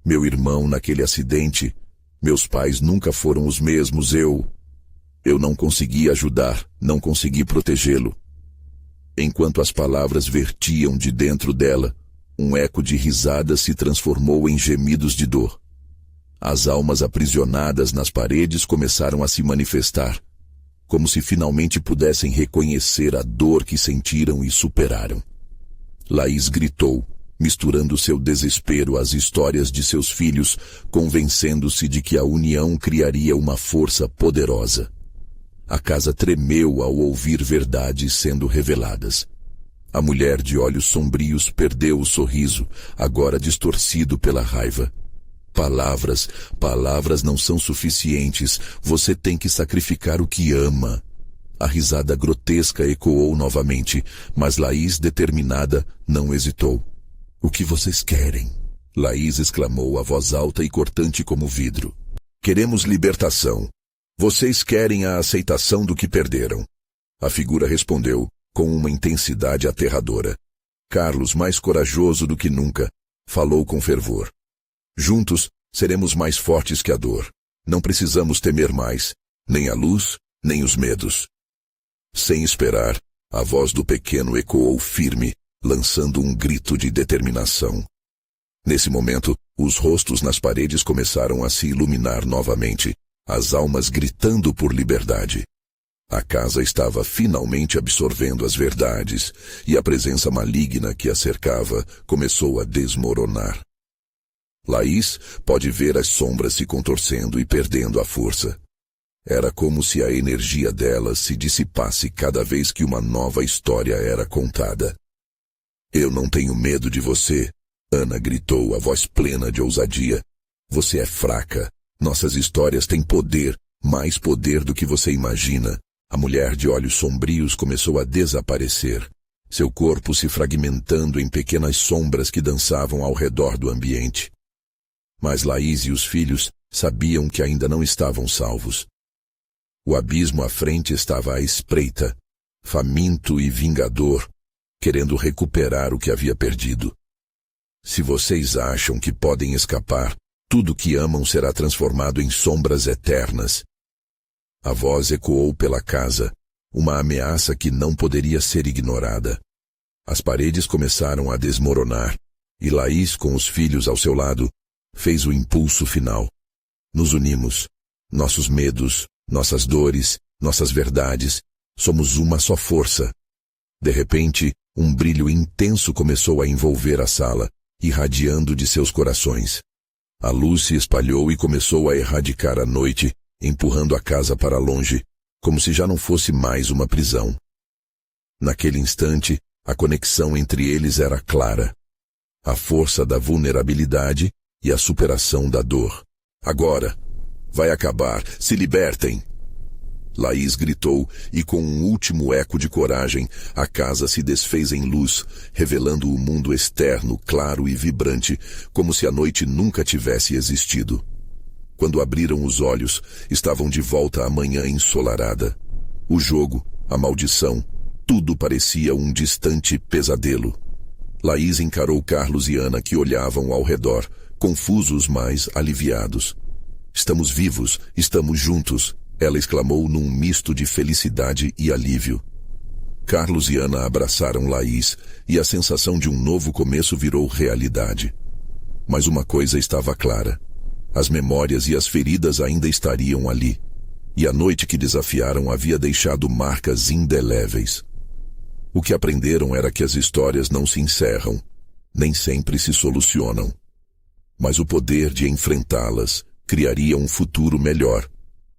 Meu irmão naquele acidente. Meus pais nunca foram os mesmos. Eu não consegui ajudar, não consegui protegê-lo. Enquanto as palavras vertiam de dentro dela, um eco de risadas se transformou em gemidos de dor. As almas aprisionadas nas paredes começaram a se manifestar, como se finalmente pudessem reconhecer a dor que sentiram e superaram. Laís gritou, misturando seu desespero às histórias de seus filhos, convencendo-se de que a união criaria uma força poderosa. A casa tremeu ao ouvir verdades sendo reveladas. A mulher de olhos sombrios perdeu o sorriso, agora distorcido pela raiva. Palavras não são suficientes. Você tem que sacrificar o que ama. A risada grotesca ecoou novamente, mas Laís, determinada, não hesitou. O que vocês querem? Laís exclamou a voz alta e cortante como vidro. Queremos libertação. Vocês querem a aceitação do que perderam. A figura respondeu, com uma intensidade aterradora. Carlos, mais corajoso do que nunca, falou com fervor. Juntos, seremos mais fortes que a dor. Não precisamos temer mais, nem a luz, nem os medos. Sem esperar, a voz do pequeno ecoou firme, lançando um grito de determinação. Nesse momento, os rostos nas paredes começaram a se iluminar novamente, as almas gritando por liberdade. A casa estava finalmente absorvendo as verdades, e a presença maligna que a cercava começou a desmoronar. Laís pode ver as sombras se contorcendo e perdendo a força. Era como se a energia delas se dissipasse cada vez que uma nova história era contada. Eu não tenho medo de você, Ana gritou, a voz plena de ousadia. Você é fraca. Nossas histórias têm poder, mais poder do que você imagina. A mulher de olhos sombrios começou a desaparecer, seu corpo se fragmentando em pequenas sombras que dançavam ao redor do ambiente. Mas Laís e os filhos sabiam que ainda não estavam salvos. O abismo à frente estava à espreita, faminto e vingador, querendo recuperar o que havia perdido. Se vocês acham que podem escapar, tudo que amam será transformado em sombras eternas. A voz ecoou pela casa, uma ameaça que não poderia ser ignorada. As paredes começaram a desmoronar, e Laís, com os filhos ao seu lado, fez o impulso final. Nos unimos. Nossos medos, nossas dores, nossas verdades, somos uma só força. De repente, um brilho intenso começou a envolver a sala, irradiando de seus corações. A luz se espalhou e começou a erradicar a noite, empurrando a casa para longe, como se já não fosse mais uma prisão. Naquele instante, a conexão entre eles era clara. A força da vulnerabilidade e a superação da dor. Agora, vai acabar, se libertem! Laís gritou, e com um último eco de coragem, a casa se desfez em luz, revelando o mundo externo, claro e vibrante, como se a noite nunca tivesse existido. Quando abriram os olhos, estavam de volta à manhã ensolarada. O jogo, a maldição, tudo parecia um distante pesadelo. Laís encarou Carlos e Ana, que olhavam ao redor, confusos, mas aliviados. Estamos vivos, estamos juntos, ela exclamou num misto de felicidade e alívio. Carlos e Ana abraçaram Laís e a sensação de um novo começo virou realidade. Mas uma coisa estava clara. As memórias e as feridas ainda estariam ali. E a noite que desafiaram havia deixado marcas indeléveis. O que aprenderam era que as histórias não se encerram, nem sempre se solucionam. Mas o poder de enfrentá-las criaria um futuro melhor,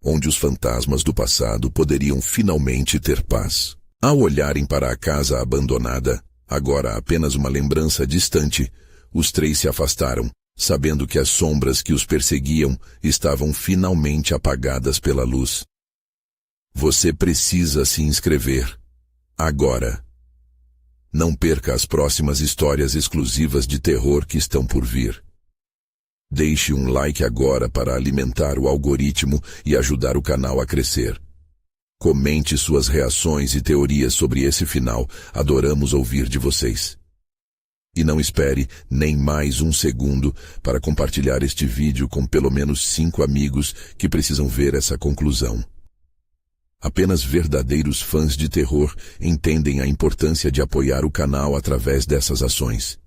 onde os fantasmas do passado poderiam finalmente ter paz. Ao olharem para a casa abandonada, agora apenas uma lembrança distante, os três se afastaram, sabendo que as sombras que os perseguiam estavam finalmente apagadas pela luz. Você precisa se inscrever. Agora. Não perca as próximas histórias exclusivas de terror que estão por vir. Deixe um like agora para alimentar o algoritmo e ajudar o canal a crescer. Comente suas reações e teorias sobre esse final. Adoramos ouvir de vocês. E não espere nem mais um segundo para compartilhar este vídeo com pelo menos 5 amigos que precisam ver essa conclusão. Apenas verdadeiros fãs de terror entendem a importância de apoiar o canal através dessas ações.